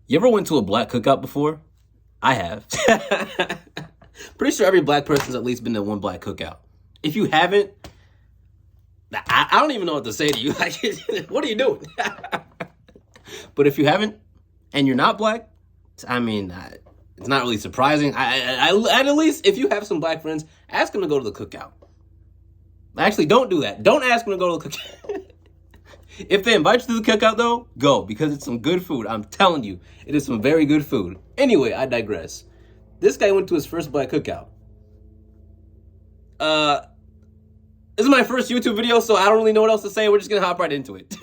You ever went to a black cookout before? I have. Pretty sure every black person's at least been to one black cookout. If you haven't, I don't even know what to say to you. Like, what are you doing? But if you haven't, and you're not black, I mean, it's not really surprising. At least if you have some black friends, ask them to go to the cookout. Actually, don't do that. Don't ask them to go to the cookout. If they invite you to the cookout, though, go, because it's some good food. I'm telling you, it is some very good food. Anyway, I digress. This guy went to his first black cookout. This is my first YouTube video, so I don't really know what else to say. We're just gonna hop right into it.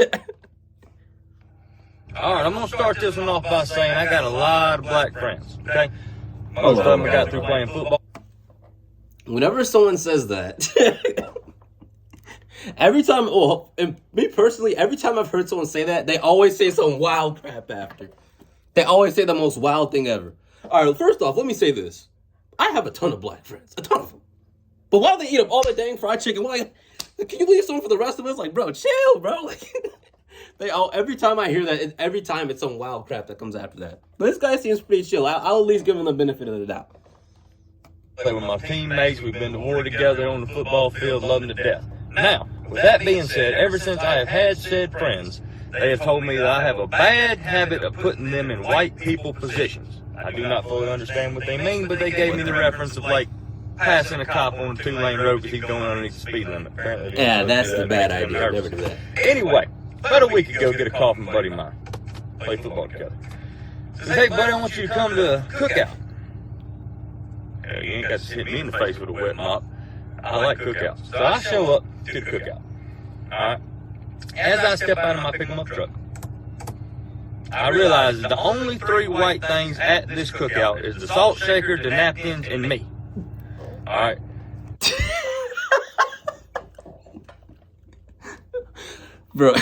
All right, I'm gonna start this one off by saying I got a lot of black friends. Okay, most of them I got through playing football. Whenever someone says that, every time, and me personally, every time I've heard someone say that, they always say some wild crap after. They always say the most wild thing ever. All right, first off, let me say this. I have a ton of black friends, a ton of them. But why do they eat up all the dang fried chicken? Why? Can you leave some for the rest of us? Like, bro, chill, bro. Like, every time I hear that, every time it's some wild crap that comes after that. But this guy seems pretty chill. I'll at least give him the benefit of the doubt. Play with my teammates. We've been to war together on the football field, love them to death. Now, with that being said, ever since I have had said friends, they have told me that I have a bad habit of putting them in white people positions. I do not fully understand what they mean, but they gave me the reference of, like, passing a cop on a 2-lane road because he's going underneath the speed limit. Apparently, yeah, that's the bad idea. Never do that. Anyway, about a week ago, get a call from a buddy of mine. Play football together. Says, hey, buddy, I want you to come to a cookout. Hell, you ain't got to hit me in the face with a wet mop. I like cookouts. So I show up to the cookout. Alright? As I step out of my pick-em-up truck, I realize that the only 3 white things at this cookout is the salt shaker, the napkins, and me. Alright? Bro.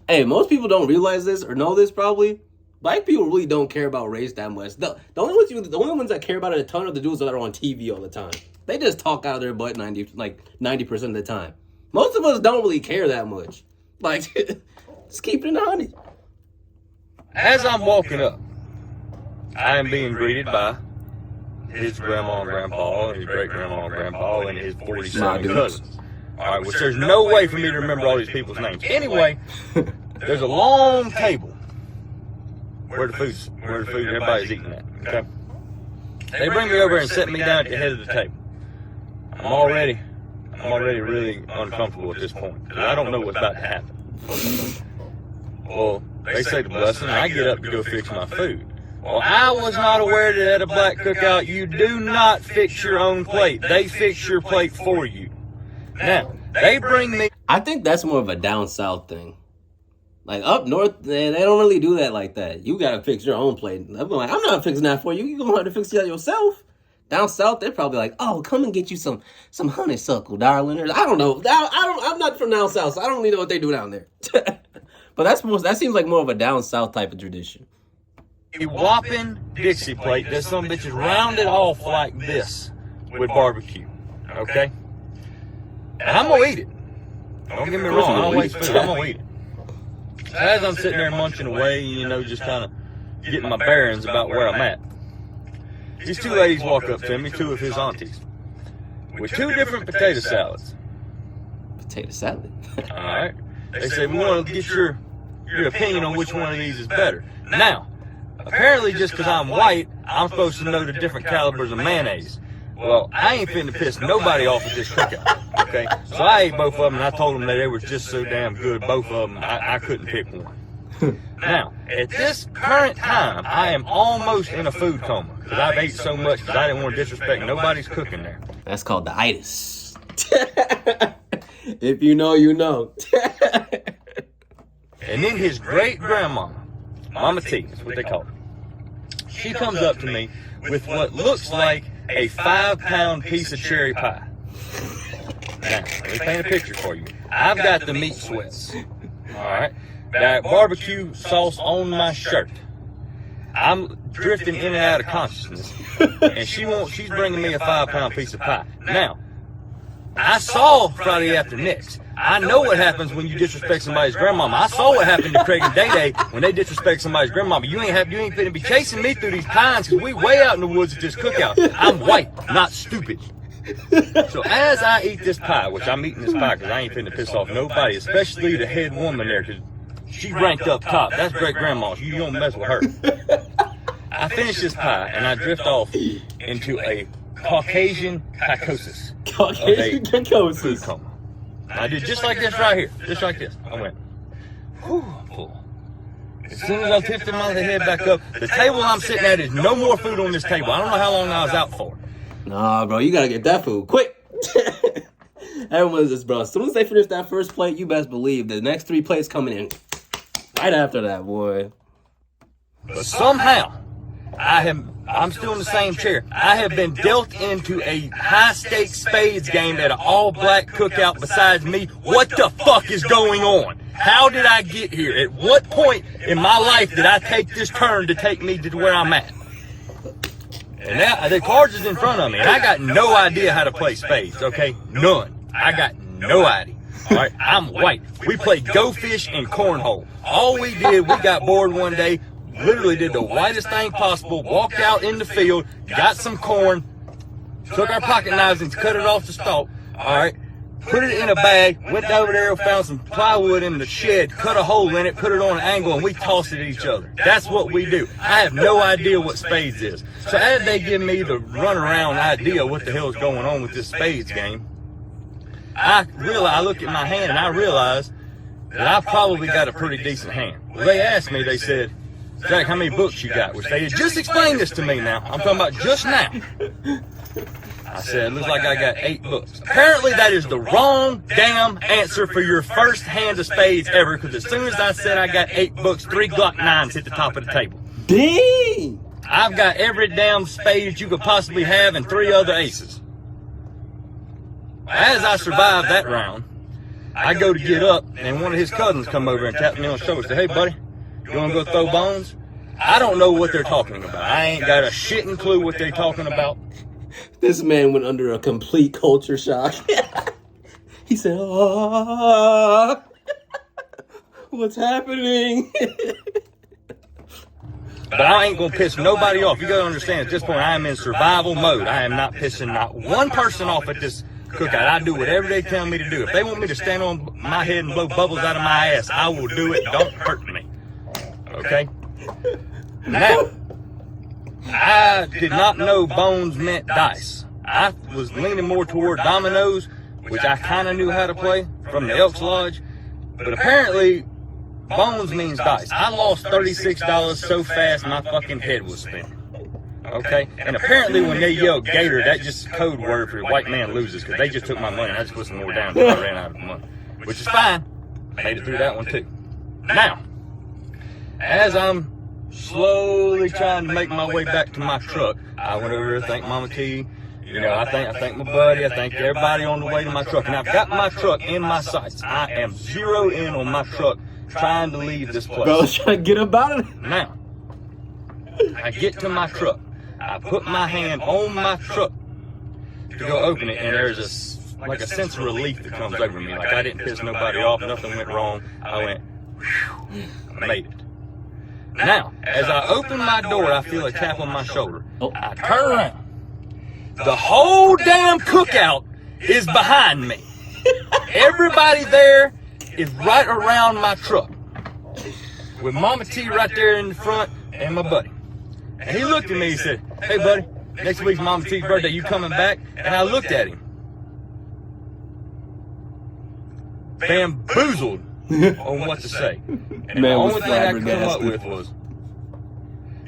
Hey, most people don't realize this or know this probably. Black people really don't care about race that much. The only ones that care about it a ton are the dudes that are on TV all the time. They just talk out of their butt 90% of the time. Most of us don't really care that much. Like, just keep it in the honey. As I'm walking up, I am being greeted by his grandma and grandpa, and his great-grandma and grandpa, and his 47 cousins. All right, which there's no way for me to remember all these people's names. Anyway, there's a long table where the food everybody's eating at. Okay, they bring me over and set me down at the head of the table. I'm already really uncomfortable at this point because I don't know what's about to happen. Well, they say the blessing, and I get up to go fix my food. Well, I was not aware that at a black cookout you do not fix your own plate. They fix your plate for you. Now, they bring me... I think that's more of a down south thing. Like, up north, they don't really do that like that. You gotta fix your own plate. I'm like, I'm not fixing that for you. You're gonna have to fix that yourself. Down south, they're probably like, oh, come and get you some honeysuckle, darling. Or, I don't know. I'm not from down south, so I don't really know what they do down there. But that seems like more of a down south type of tradition. A whopping Dixie plate that some bitches rounded off like this with barbecue. Okay? And I'm gonna eat it. Don't get me wrong, I don't waste food. I'm gonna eat it. As I'm sitting there munching away, just kind of getting my bearings about where I'm at, these 2 ladies walk up to me, 2 of his aunties, with 2 different potato salads. Potato salad? Alright. They say, we want to get your opinion on which one of these is better. Now, apparently just because I'm white, I'm supposed to know the different calibers of mayonnaise. Well, I ain't finna piss nobody off at this cookout, okay? So I ate both of them, and I told them that they were just so damn good, both of them, I couldn't pick one. Now, at this current time, I am almost in a food coma, because I've ate so much because I didn't want to disrespect nobody's cooking there. That's called the itis. If you know, you know. And then his great-grandma, Mama T, that's what they call her, she comes up to me with what looks like a 5-pound piece of cherry pie. Now, let me paint a picture for you. I've got the meat sweats. Alright? That barbecue sauce on my shirt. I'm drifting in and out of consciousness. And she's bringing me a 5-pound piece of pie. Now, I saw Friday After Next. I know what happens when you disrespect somebody's grandmama. I saw what happened to Craig and Day Day when they disrespect somebody's grandmama. You ain't finna be chasing me through these pines because we way out in the woods at this cookout. I'm white, not stupid. So as I eat this pie, which I'm eating this pie because I ain't finna piss off nobody, especially the head woman there, because she ranked up top. That's great grandma. You don't mess with her. I finish this pie and I drift off into a Caucasian psychosis. Caucasian psychosis. I did just like this right here. Just like this. I went, whew, full. As soon as I tipped my head back up, the table I'm sitting at is no more food on this table. I don't know how long I was out for. Nah, bro, you gotta get that food quick. Everyone's just, bro, as soon as they finish that first plate, you best believe the next 3 plates coming in right after that, boy. But somehow, I'm still in the same chair. I have been dealt into a high-stakes spades game at an all-black cookout besides me. What the fuck is going on? How did I get here? At what point in my life did I take this turn to take me to where I'm at? And now, the cards is in front of me, and I got no idea how to play spades, okay? None. I got no idea. All right, I'm white. We played Go Fish and Cornhole. All we did, we got bored one day, literally did the whitest thing possible, walked out in the field, got some corn, took our pocket knives and cut it off the stalk, all right, put it in a bag, went over there, found some plywood in the shed, cut a hole in it, put it on an angle, and we tossed it at each other. That's what we do. I have no idea what spades is. So as they give me the runaround idea what the hell is going on with this spades game, I look at my hand and I realize that I probably got a pretty decent hand. Well, they asked me, they said, Zach, how many books you got? Which they had just explained this to me now. I'm talking about just now. I said, looks like I got 8 books. Apparently that is the wrong damn answer for your first hand of spades ever, because as soon as I said I got 8 books, 3 Glock 9s hit the top of the table. Dang! I've got every damn spade you could possibly have and 3 other aces. As I survived that round, I go to get up, and one of his cousins come over and taps me on the shoulder and said, hey, buddy, you want to go throw bones? I don't know what they're talking about. I ain't got a shitting clue what they're talking about. This man went under a complete culture shock. He said, oh, what's happening? But I ain't going to piss nobody off. You got to understand, at this point, I am in survival mode. I am not pissing not one person off at this cookout. I do whatever they tell me to do. If they want me to stand on my head and blow bubbles out of my ass, I will do it. Don't hurt me. Okay? Now, I did not know bones meant dice. I was leaning more toward dominoes, which I kind of knew how to play from the Elks Lodge. But apparently, bones means dice. I lost $36 so fast my fucking head was spinning. Okay? And apparently when they yell gator, that's just code word for white man loses, because they just took my money and I just put some more down because I ran out of money. Which is fine. Made it through that one too. Now, as I'm slowly trying to make my way back to my truck, I went over there to thank Mama T. You know, I thank my buddy, I thank everybody on the way to my truck. And I've got my truck in my sights. I am zero in on my truck trying to leave this place. Bro, trying to get about it. Now, I get to my truck. I put my hand on my truck to go open it, and there's a sense of relief that comes over me. Like I didn't piss nobody off, nothing went wrong. I went, whew, I made it. Now, as I open my door, I feel a tap on my shoulder. I turn around. The whole damn cookout is behind me. Everybody there is right around my truck, with Mama T right there in the front and my buddy. And he looked at me and said, hey buddy, next week's Mama T's birthday, you coming back? And I looked at him, bamboozled on what to say. And the only thing I could come up with was,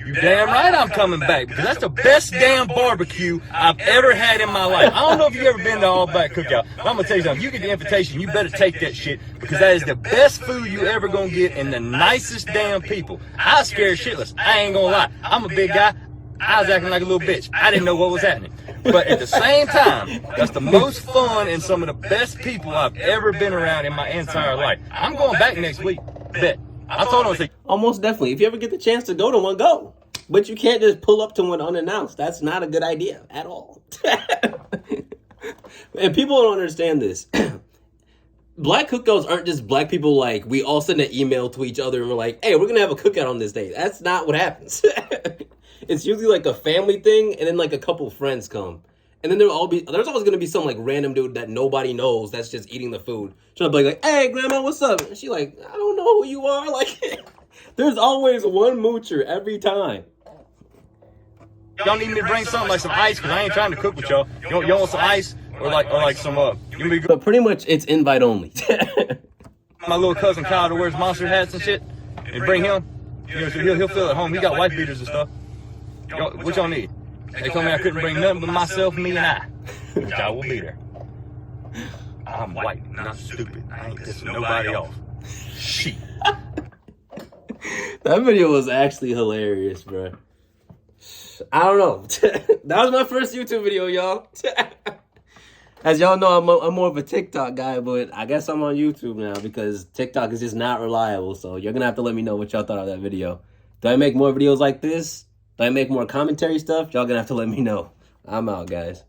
you damn right I'm coming back, because that's the best damn barbecue I've ever had in my life. I don't know if you've ever been to All Black Cookout, but I'm going to tell you something. If you get the invitation, you better take that shit, because that is the best food you ever going to get and the nicest damn people. I was scared shitless. I ain't going to lie. I'm a big guy. I was acting like a little bitch. I didn't know what was happening. But at the same time, that's the most fun and some of the best people I've ever been around in my entire life. I'm going back next week. Bet. I told him, I said, almost definitely. If you ever get the chance to go to one, go. But you can't just pull up to one unannounced. That's not a good idea at all. And people don't understand this. Black cookouts aren't just black people like we all send an email to each other and we're like, hey, we're gonna have a cookout on this day. That's not what happens. It's usually like a family thing, and then like a couple friends come. And then there's always gonna be some like random dude that nobody knows that's just eating the food. Trying to be like, hey grandma, what's up? And she like, I don't know who you are. Like there's always one moocher every time. Y'all need me to bring something like some ice, because I ain't trying to cook with y'all. You want some ice? Or like some But pretty much it's invite only. My little cousin Kyle that wears monster hats and shit, and bring him. You know, so he'll feel at home. He got wife beaters and stuff. What y'all need? They told me I couldn't bring nothing but myself, me, and I. Which I will be there. I'm white, not stupid. I ain't pissing nobody off. Shit. That video was actually hilarious, bro. I don't know. That was my first YouTube video, y'all. As y'all know, I'm more of a TikTok guy, but I guess I'm on YouTube now because TikTok is just not reliable. So you're going to have to let me know what y'all thought of that video. Do I make more videos like this? Do I make more commentary stuff? Y'all going to have to let me know. I'm out, guys.